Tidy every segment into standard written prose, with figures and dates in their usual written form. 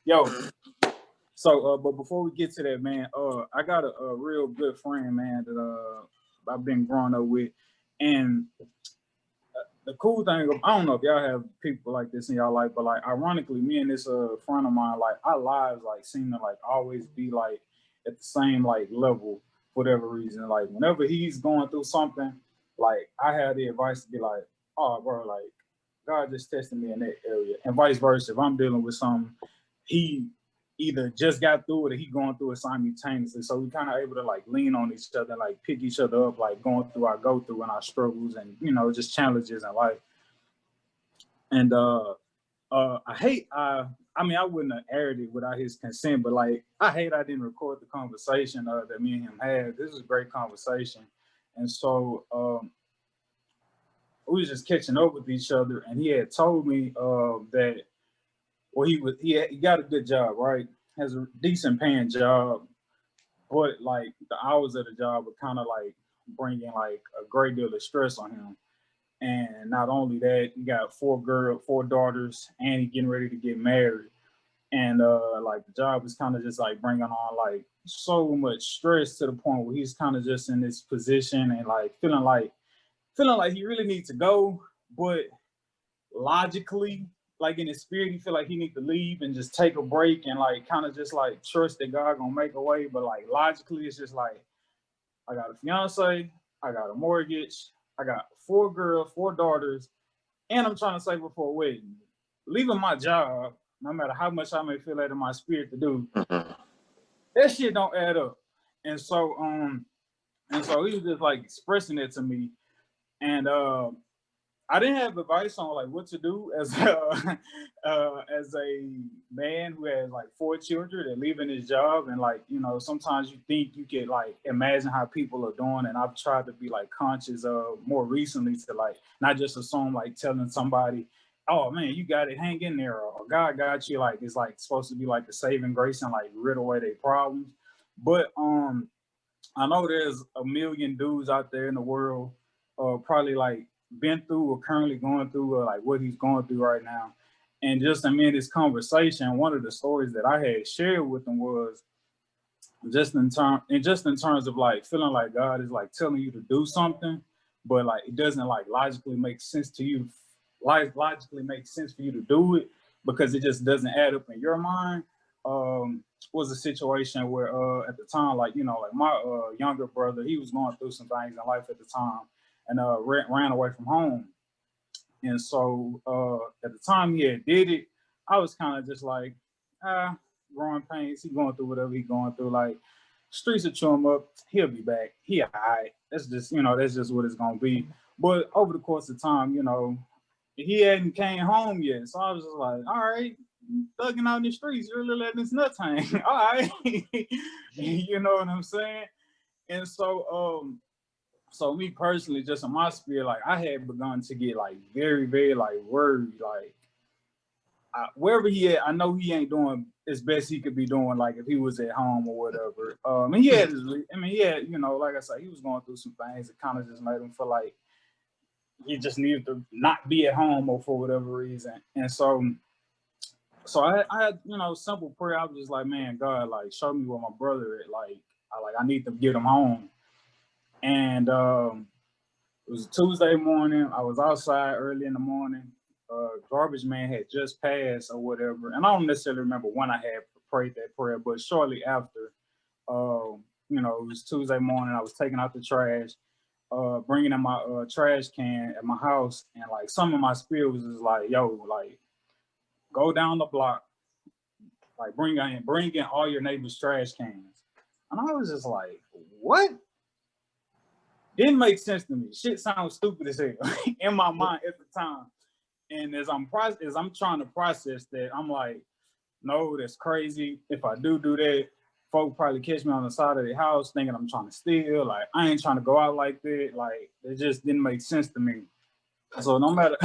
Yo, so but before we get to that, man, I got a real good friend, man, that I've been growing up with, and the cool thing, I don't know if y'all have people like this in y'all life, but like ironically, me and this friend of mine, like our lives like seem to like always be like at the same like level for whatever reason. Like whenever he's going through something, like I have the advice to be like, oh bro, like God just tested me in that area. And vice versa. If I'm dealing with something, he either just got through it or he going through it simultaneously. So we kind of able to like lean on each other, like pick each other up, like going through our go through and our struggles and just challenges in life. And I hate I mean I wouldn't have aired it without his consent, but like I hate I didn't record the conversation that me and him had. This was a great conversation. And so we was just catching up with each other, and he had told me that well he got a good job, right? Has a decent paying job, but like the hours of the job were kind of like bringing like a great deal of stress on him. And not only that, he got four daughters, and he getting ready to get married. And like the job is kind of just like bringing on like so much stress to the point where he's kind of just in this position and like feeling like he really needs to go, but logically, like in his spirit, he feel like he need to leave and just take a break and like kind of just like trust that God gonna make a way. But like logically, it's just like I got a fiance, I got a mortgage, I got four girls, four daughters, and I'm trying to save her for a wedding. Leaving my job, no matter how much I may feel that in my spirit to do, that shit don't add up. And so he was just like expressing it to me, and I didn't have advice on like what to do as a man who has like four children and leaving his job, and like sometimes you think you can like imagine how people are doing, and I've tried to be like conscious of more recently to like not just assume like telling somebody, oh man, you got it, hang in there, or God got you, like it's like supposed to be like the saving grace and like rid away their problems. But I know there's a million dudes out there in the world, probably like been through or currently going through or like what he's going through right now. And just I mean, this conversation, one of the stories that I had shared with him was just in terms of like feeling like God is like telling you to do something, but like it doesn't like logically make sense to you, logically makes sense for you to do it because it just doesn't add up in your mind. Was a situation where at the time, like like my younger brother, he was going through some things in life at the time, and ran away from home. And so at the time he had did it, I was kind of just like, growing pains. He going through whatever he going through. Like streets will chew him up. He'll be back. He all right. That's just what it's gonna be. But over the course of time, he hadn't came home yet. So I was just like, all right, thugging out in the streets, really letting his nuts hang. All right. You know what I'm saying? And so me personally, just in my spirit, like I had begun to get like very, very like worried, like wherever he at, I know he ain't doing as best he could be doing, like if he was at home or whatever. And he had, like I said, he was going through some things that kind of just made him feel like he just needed to not be at home or for whatever reason. And so I had, simple prayer. I was just like, man, God, like show me where my brother at. Like I need to get him home. And it was a Tuesday morning. I was outside early in the morning. Garbage man had just passed or whatever. And I don't necessarily remember when I had prayed that prayer, but shortly after, it was Tuesday morning. I was taking out the trash, bringing in my trash can at my house. And like some of my spirit was just like, yo, like go down the block, like bring in all your neighbors' trash cans. And I was just like, what? Didn't make sense to me. Shit sounds stupid as hell in my mind at the time. And as I'm trying to process that, I'm like, no, that's crazy. If I do that, folk probably catch me on the side of the house thinking I'm trying to steal. Like I ain't trying to go out like that. Like it just didn't make sense to me. So no matter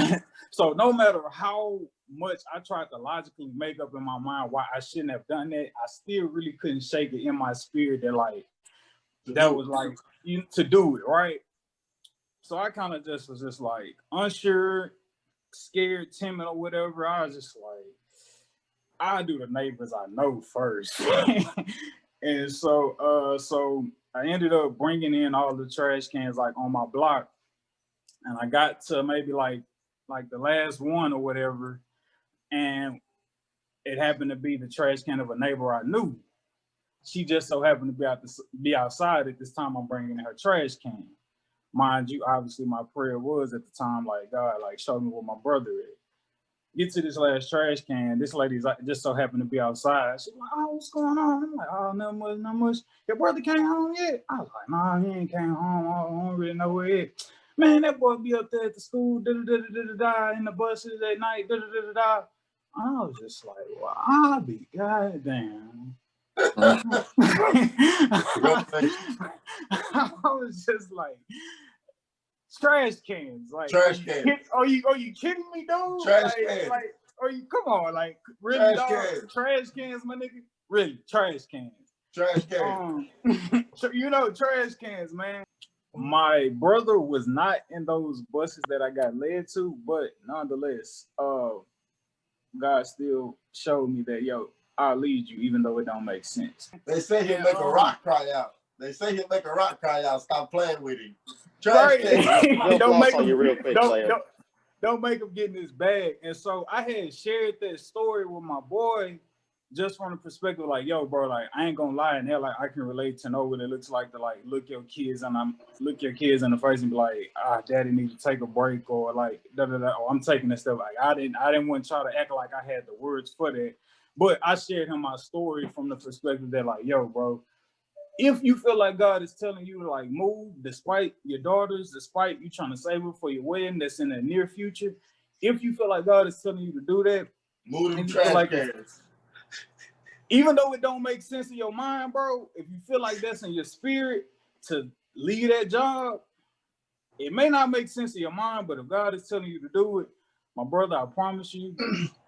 how much I tried to logically make up in my mind why I shouldn't have done that, I still really couldn't shake it in my spirit that like that was like to do it, right? So I kind of just was just like unsure, scared, timid, or whatever. I was just like, I do the neighbors I know first. And so I ended up bringing in all the trash cans like on my block, and I got to maybe like the last one or whatever, and it happened to be the trash can of a neighbor I knew. She just so happened to be outside at this time. I'm bringing in her trash can. Mind you, obviously my prayer was at the time like, God, like show me where my brother is. Get to this last trash can. This lady's like, just so happened to be outside. She's like, oh, what's going on? I'm like, oh, nothing much, nothing much. Your brother came home yet? I was like, nah, he ain't came home. I don't really know where he is. Man, that boy be up there at the school, in the buses at night, I was just like, well, I'll be goddamn. I was just like, trash cans, like trash cans. Are you kidding me, dude? Trash cans. Like, are you? Come on, like really, trash dog? Cans. Trash cans, my nigga. Really, trash cans. Trash cans. You know, trash cans, man. My brother was not in those buses that I got led to, but nonetheless, God still showed me that, yo, I'll lead you, even though it don't make sense. They say he'll make a rock cry out. They say he'll make a rock cry out. Stop playing with him. Trash cans. Don't make him real quick, don't make him get in his bag. And so I had shared that story with my boy, just from the perspective like, yo, bro, like I ain't gonna lie, and they're like, I can relate to know what it looks like to like look your kids in the face and be like, daddy need to take a break, or like or I'm taking this step. Like I didn't want to try to act like I had the words for that. But I shared him my story from the perspective that like, yo, bro, if you feel like God is telling you to like move, despite your daughters, despite you trying to save her for your wedding that's in the near future, if you feel like God is telling you to do that, move them trash cans. Even though it don't make sense in your mind, bro, if you feel like that's in your spirit to leave that job, it may not make sense in your mind, but if God is telling you to do it, my brother, I promise you,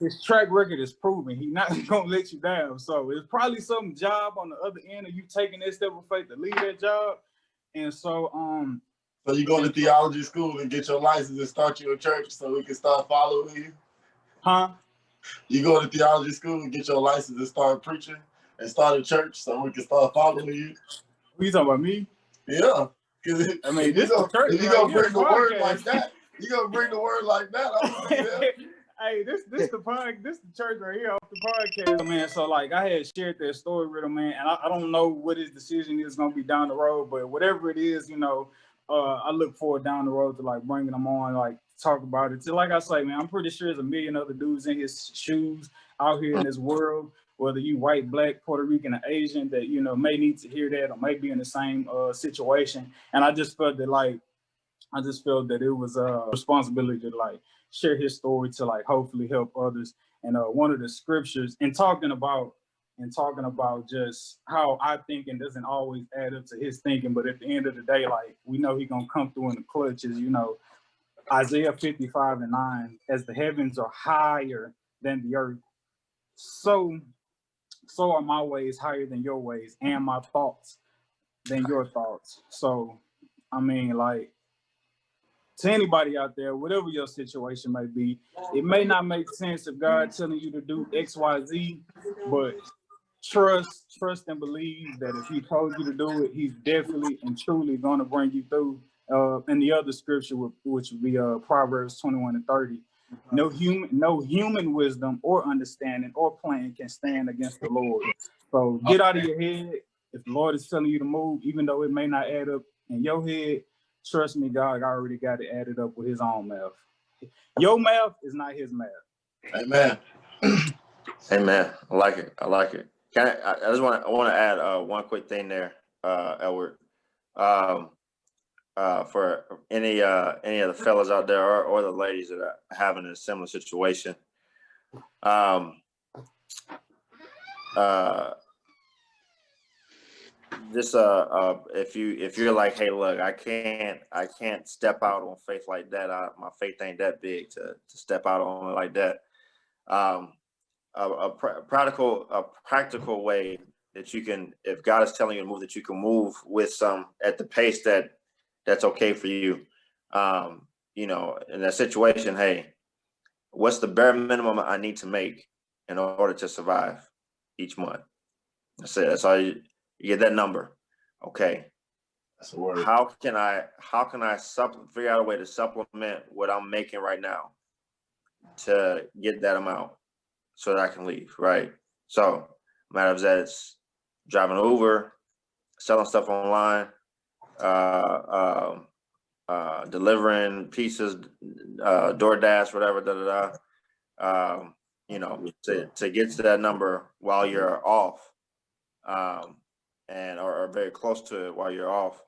his track record is proven. He's not gonna let you down. So it's probably some job on the other end of you taking that step of faith to leave that job. And so so you go to theology school and get your license and start your church so we can start following you? Huh? You go to theology school and get your license and start preaching and start a church so we can start following you? What you talking about, me? Yeah. I mean, if you gonna bring the word like that, you gonna bring the word like that. I'm gonna be Hey, this the church right here off the podcast, man. So like I had shared that story with him, man, and I don't know what his decision is gonna be down the road, but whatever it is, you know, I look forward down the road to like bringing him on, like talk about it. So like I say, man, I'm pretty sure there's a million other dudes in his shoes out here in this world, whether you white, black, Puerto Rican, or Asian, that you know may need to hear that or may be in the same situation. And I just felt that it was a responsibility to like share his story to like hopefully help others. And one of the scriptures and talking about just how I think and doesn't always add up to his thinking, but at the end of the day, like we know he's gonna come through in the clutches, you know. Isaiah 55:9, as the heavens are higher than the earth, so are my ways higher than your ways, and my thoughts than your thoughts. So I mean, like, to anybody out there, whatever your situation may be, it may not make sense if God's telling you to do X, Y, Z, but trust and believe that if he told you to do it, he's definitely and truly going to bring you through. And the other scripture, which would be Proverbs 21:30, no human wisdom or understanding or plan can stand against the Lord. So get out of your head. If the Lord is telling you to move, even though it may not add up in your head, trust me, God already got it added up with his own math. Your math is not his math. Amen. Amen. I like it. I want to add one quick thing there, Edward. For any of the fellas out there or the ladies that are having a similar situation. If you're like, hey, look, I can't step out on faith like that. My faith ain't that big to step out on it like that. A practical way that you can, if God is telling you to move, that you can move with some at the pace that's okay for you. You know, in that situation, hey, what's the bare minimum I need to make in order to survive each month. That's it. That's all you get that number. Okay. That's a word. How can I figure out a way to supplement what I'm making right now to get that amount so that I can leave, right? So matter of that, it's driving Uber, selling stuff online, delivering pizzas, DoorDash, whatever, you know, to get to that number while you're off, and or very close to it while you're off,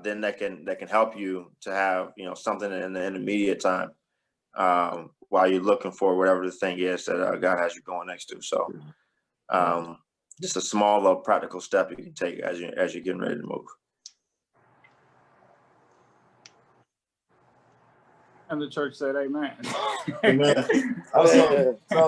then that can help you to have, you know, something in the intermediate time, while you're looking for whatever the thing is that God has you going next to. So, just a small little practical step you can take as you're getting ready to move. And the church said, "Amen." Amen. Also, so